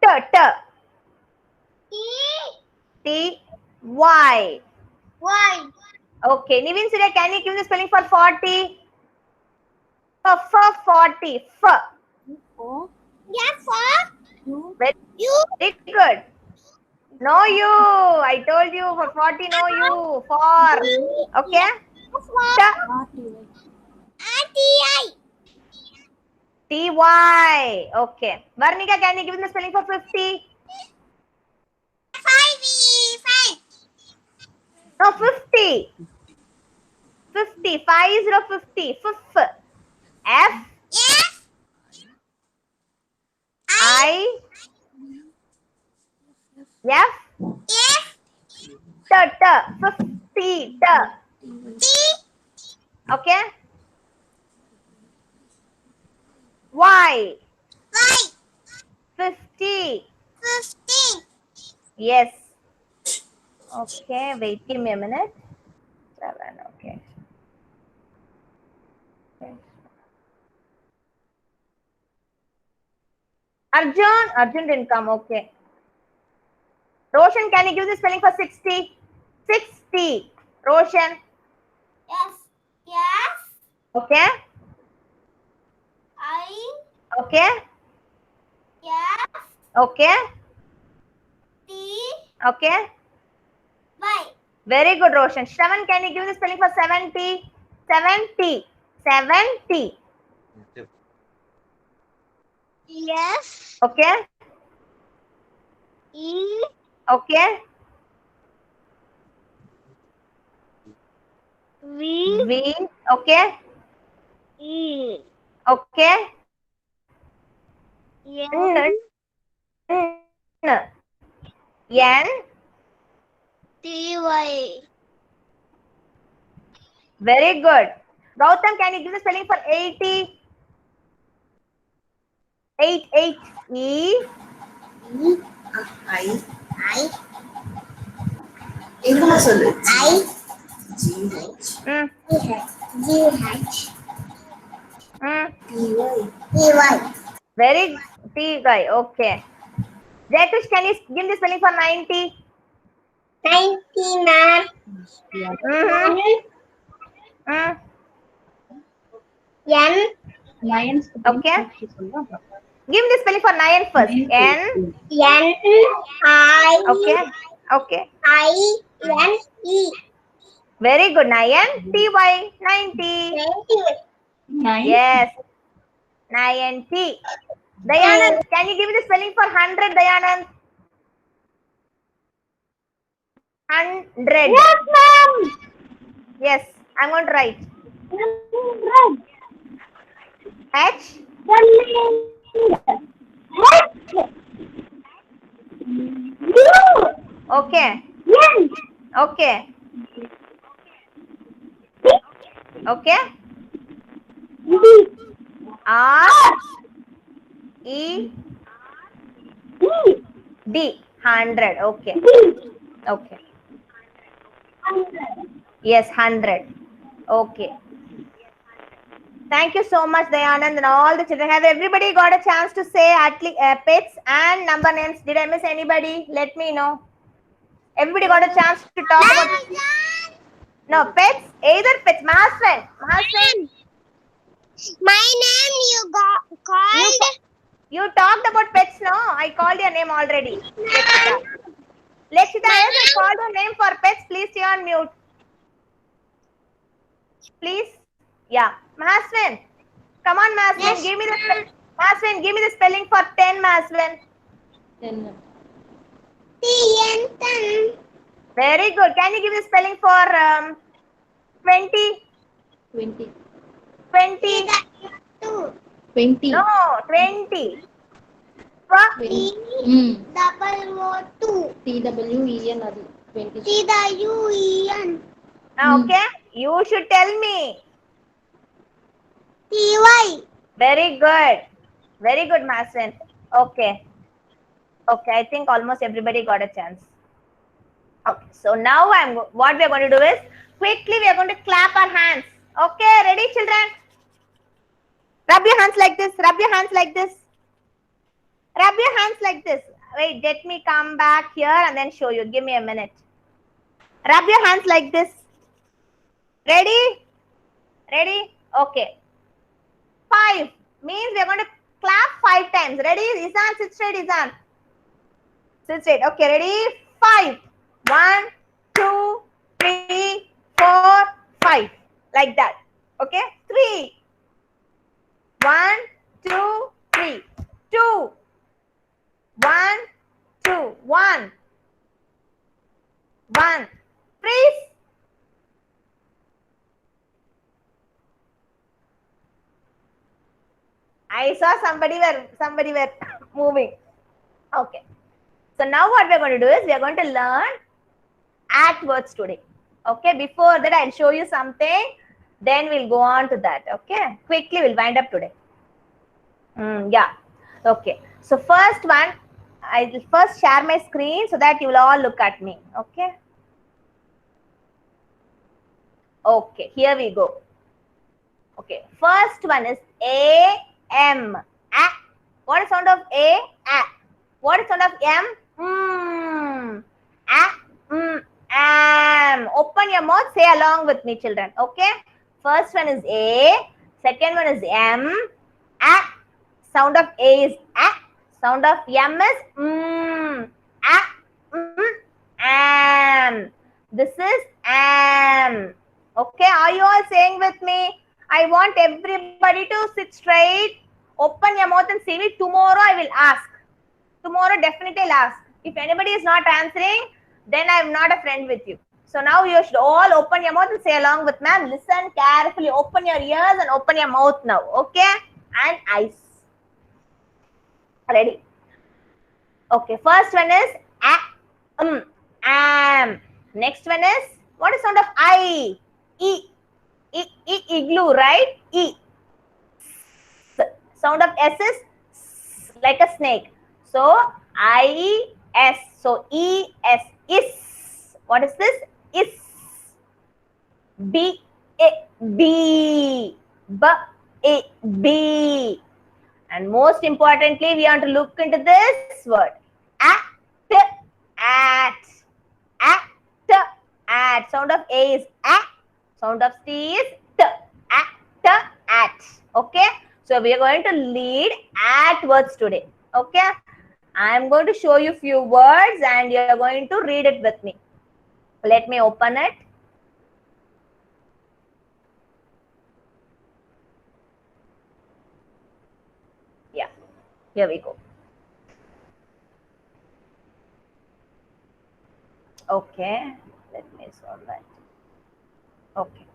T. T. T. Y. Y. Okay. Nivin Surya, can you give me the spelling for 40? For 40. F. Yes, sir. Very You. good. No you. I told you for 40, no you. For. Okay. T. R-T-I. T-Y. Okay. Varnika, can you give me the spelling for 50? 5. No, 50. 50. 50. Fifth. F. Yes. I. F. F. T. 50. T. Okay. Y. Y. 50. 50. Yes. Okay. Wait. Give me a minute. 7. Okay. Arjun didn't come. Okay. Roshan, can you give the spelling for 60? 60. Roshan. Yes. Yes. Okay. I Okay. F Okay. T Okay. Y. Very good, Roshan. Shravan, can you give the spelling for 70? 70. 70. F Okay. E Okay. V V. Okay. E Okay. N N. N. T Y. Very good. Gautam, can you give the spelling for 80? 8. 8. E. I எங்கம்மா சொல்லு I Mm. G H Mm. T Y. Very T guy. Okay. Jayakrish, can you give the spelling for 90? 90, ma'am. Mm-hmm. Mm. N Okay. Give the spelling for 9 first. N. N I Okay. Okay. I N E. Very good. 9. T-Y. 90. 90. Yes. 90. Dayanand, can you give me the spelling for 100, Dayanand? 100. Yes, ma'am. Yes, I'm going to write. H. Okay. Okay. Okay. R. E. D. 100. Okay. Okay. Yes, 100. Okay. Thank you so much, Dayanand, and all the children. Have everybody got a chance to say pets and number names? Did I miss anybody? Let me know. Everybody got a chance to talk about no pets. Either pets. Mahaswan. My name you got called. You talked about pets, no? I called your name already. Lekshita, yes, I called your name for pets. Please stay on mute. Please. Yeah. Mahaswan. Come on, Mahaswan. Yes. Give me the Mahaswan, give me the spelling for 10, Mahaswan. T-N-T. Very good. Can you give the spelling for 20? 20. 20. 20. No, 20. T-double-O-2. TWEN అది 20. T-W-E-N. Okay. You should tell me. T-Y. Very good. Very good, Mahaswan. Okay. Okay, I think almost everybody got a chance. Okay, so now what we are going to do is quickly we are going to clap our hands. Okay, ready, children? Rub your hands like this. Rub your hands like this. Rub your hands like this. Wait, let me come back here and then show you. Give me a minute. Rub your hands like this. Ready? Ready? Okay. 5 means we are going to clap 5 times. Ready? Izan, sit straight, Izan. Sit straight. Okay, ready? 5. 1, 2, 3, 4, 5. Like that. Okay? 3. 1, 2, 3. 2. 1, 2. 1. 1. Freeze. I saw somebody were moving. Okay. So now what we're going to do is we are going to learn act words today. Okay. Before that, I'll show you something. Then we'll go on to that. Okay. Quickly, we'll wind up today. Yeah. Okay. So first one, I will first share my screen so that you will all look at me. Okay. Okay. Here we go. Okay. First one is A-M. A. What is sound of A? A. What is sound of M? Am. Open your mouth. Say along with me, children. Okay. First one is A. Second one is M. A. Sound of A is A. Sound of M is A. Am. This is am. Okay, are you all saying with me? I want everybody to sit straight, open your mouth and say me. Tomorrow I will ask. Tomorrow definitely I'll ask. If anybody is not answering, then I am not a friend with you. So now you should all open your mouth and say along with ma'am. Listen carefully. Open your ears and open your mouth now. Okay? And eyes. Ready? Okay. First one is am. Next one is, what is sound of I? Igloo, right? E. Sound of S is like a snake. So I S. So E S is. What is this? Is. B A B. B A B. And most importantly, we want to look into this word. At. Sound of A is A. Sound of C is T. At. Okay. So we are going to lead at words today. Okay. I am going to show you few words and you are going to read it with me. Let me open it. Yeah. Here we go. Okay. Let me solve that. Okay.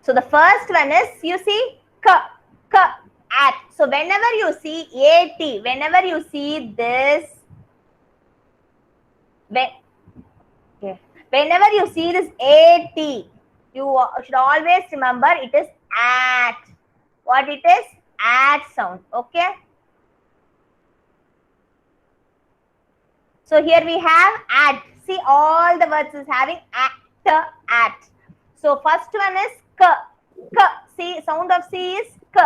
So the first one is, you see, at. So whenever you see at, whenever you see this, whenever you see this at, you should always remember it is at. What it is? At sound. Okay. So here we have at. See, all the words is having at. So first one is k. See, sound of C is k.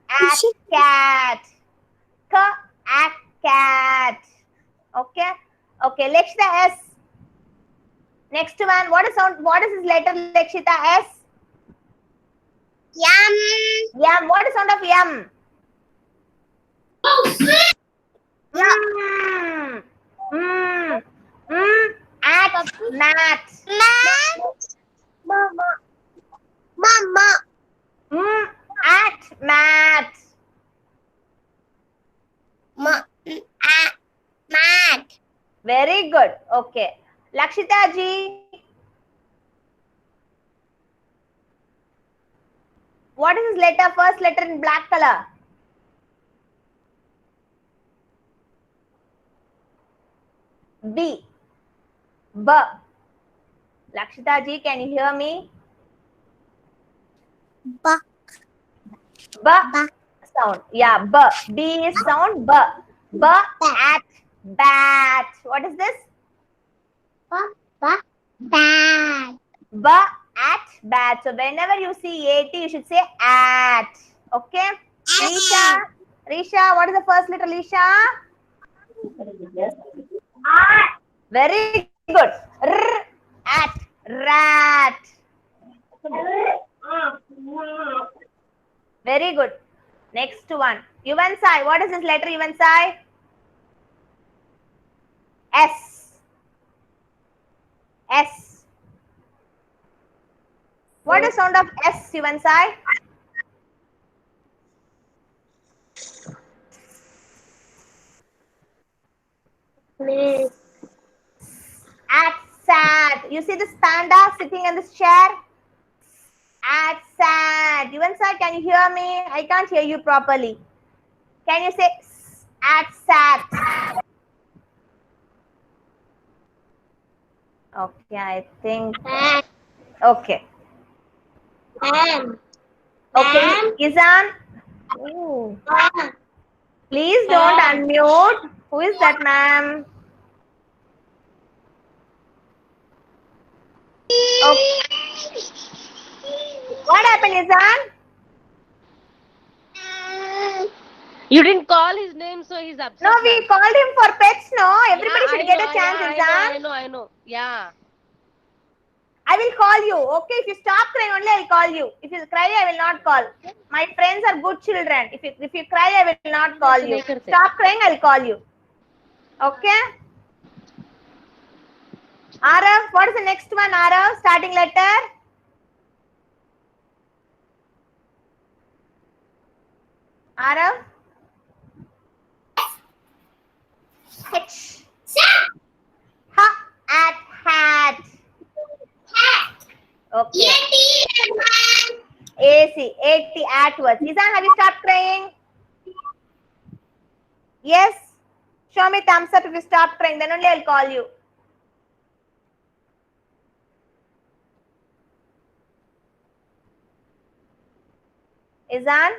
At cat. K at cat. Okay. Okay. Lakshita S. Next one. What is sound? What is this letter? Lakshita S. Yum. Yum. What is sound of yum? At mat. Mama. At mat. Mat. Very good. Okay. Lakshita ji. What is his letter? First letter in black color. B. B. Lakshita ji, can you hear me? Ba. B sound. Yeah, B. B is sound. B. B at bat. What is this? Bad. B at bat. So whenever you see at, you should say at. Okay. Risha, what is the first letter, Risha? Very good. R at rat. Very good. Next one. Yuvansai. What is this letter, Yuvansai? S. S. What is sound of S, Yuvansai? At sad. You see this panda sitting in this chair? At sad. Yuvansai, can you hear me? I can't hear you properly. Can you say at sad? Okay, I think. Okay. Okay, Izan. Ooh. Please don't unmute. Who is that, ma'am? Okay. What happened, Izan? You didn't call his name, so he's upset. No, we ma'am. called him for pets, no? Everybody Yeah, should I get know, a chance, yeah, Izan. I know. Yeah. I will call you. Okay, if you stop crying only, I will call you. If you cry, I will not call. My friends are good children. If you cry, I will not call you. Stop crying, I will call you. Okay. Arav, what is the next one, Arav? Starting letter? Arav? H. Ha at hat. Okay. AC. 80 at words. Izan, have you stopped crying? Yes. Show me thumbs up if you stop crying. Then only I'll call you. Izan?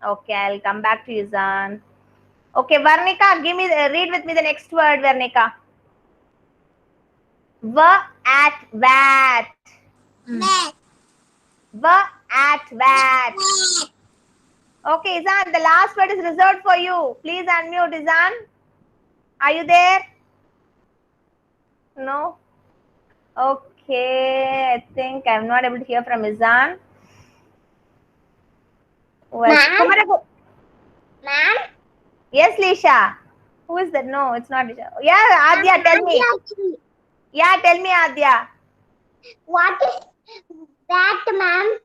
Okay, I'll come back to Izan. Okay, Varnika, read with me the next word, Varnika. V at vat. Bat. V at vat. Okay, Izan, the last word is reserved for you. Please unmute, Izan. Are you there? No? Okay, I think I'm not able to hear from Izan. Well, Ma'am? Ma'am? yes, Lisha. Who is that? No, it's not Lisha. Yeah, Adya, tell me. Yeah, tell me, Adya. What is that, ma'am?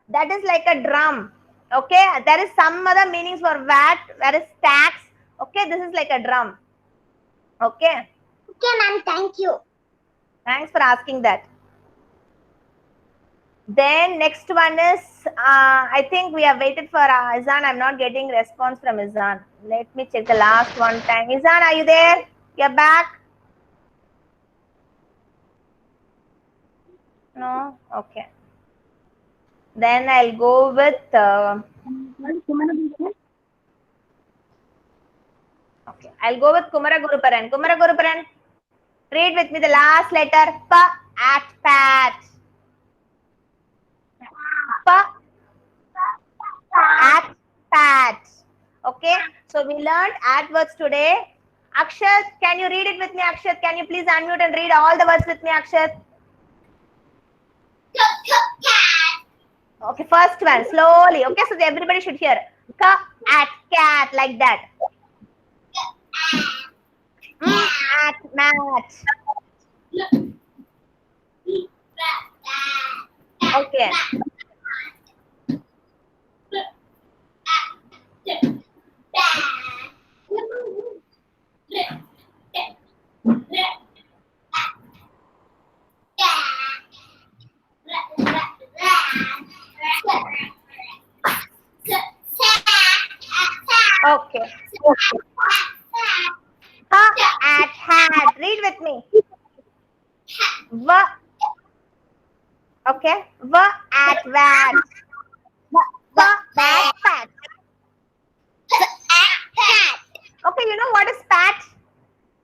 That is like a drum. Okay, there is some other meanings for VAT. There is tax. Okay, this is like a drum. Okay, Okay, ma'am. Thank you. thanks for asking that. Then next one is, I think we have waited for Izan. I'm not getting response from Izan. Let me check the last one time. Izan, are you there? You're back? No? Okay. Then I'll go with, okay, I'll go with Kumara Guruparan. Kumara Guruparan, read with me the last letter, P at pat. P at pat. Okay, so we learned adverbs today. Akshat, can you read it with me, Akshat? Can you please unmute and read all the words with me, Akshat? Okay, first one, slowly. Okay, so everybody should hear. K at cat, like that. At mat. Okay. Okay. At hat. Read with me. V. Okay. V at vat. V at pat. Okay, you know what is pat?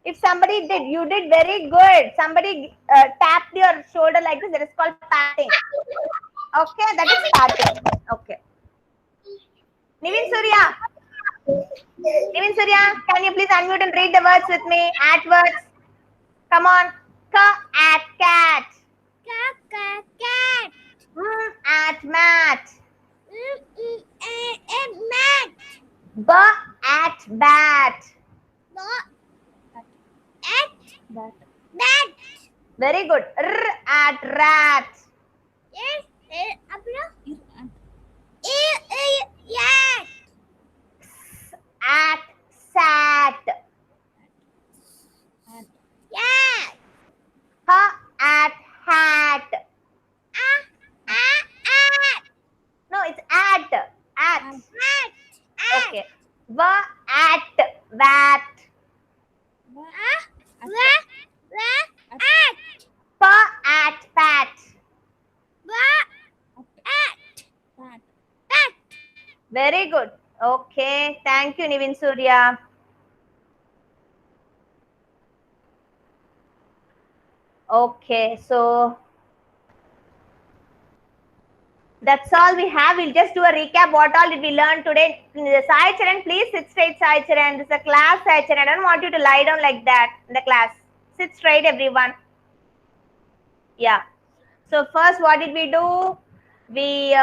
If somebody you did very good. Somebody tapped your shoulder like this, that is called patting. Okay, that is patting. Okay. Nivin Surya. Nivin Surya, can you please unmute and read the words with me? At words. Come on. K at cat. Cat. At mat. Mat. B at bat. Bat. Very good. R at rat. Yes. At sat. Yes. H at hat. No, it's at. At. Okay. V at vat. P at pat. Very good. Okay. Thank you, Nivin Surya. Okay, so that's all we have. We'll just do a recap. What all did we learn today? Sai Charan, please sit straight, Sai Charan. This is a class, Sai Charan. I don't want you to lie down like that in the class. Sit straight, everyone. Yeah. So first, what did we do? We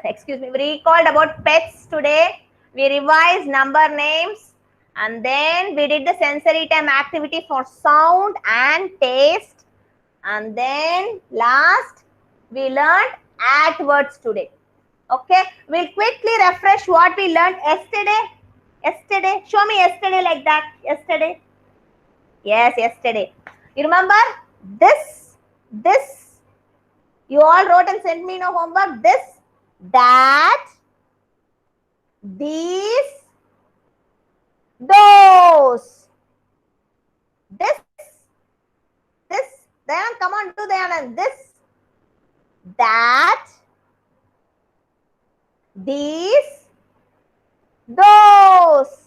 excuse me. We recalled about pets today. We revised number names, and then we did the sensory time activity for sound and taste. And then last, we learned adverbs today. Okay, we'll quickly refresh what we learned yesterday. Yesterday, show me yesterday like that. Yesterday. Yes, yesterday. You remember this, this. You all wrote and sent me no homework. This, that, these, those. This, Dayan, come on, do Dayan. This, that, these, those.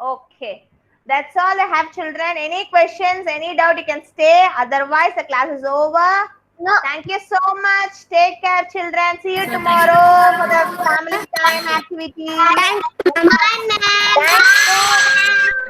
Okay, that's all I have, children. Any questions, any doubt, you can stay. Otherwise, the class is over. No. Thank you so much. Take care, children. See you tomorrow for the family time activity. Bye, ma'am. Thank you.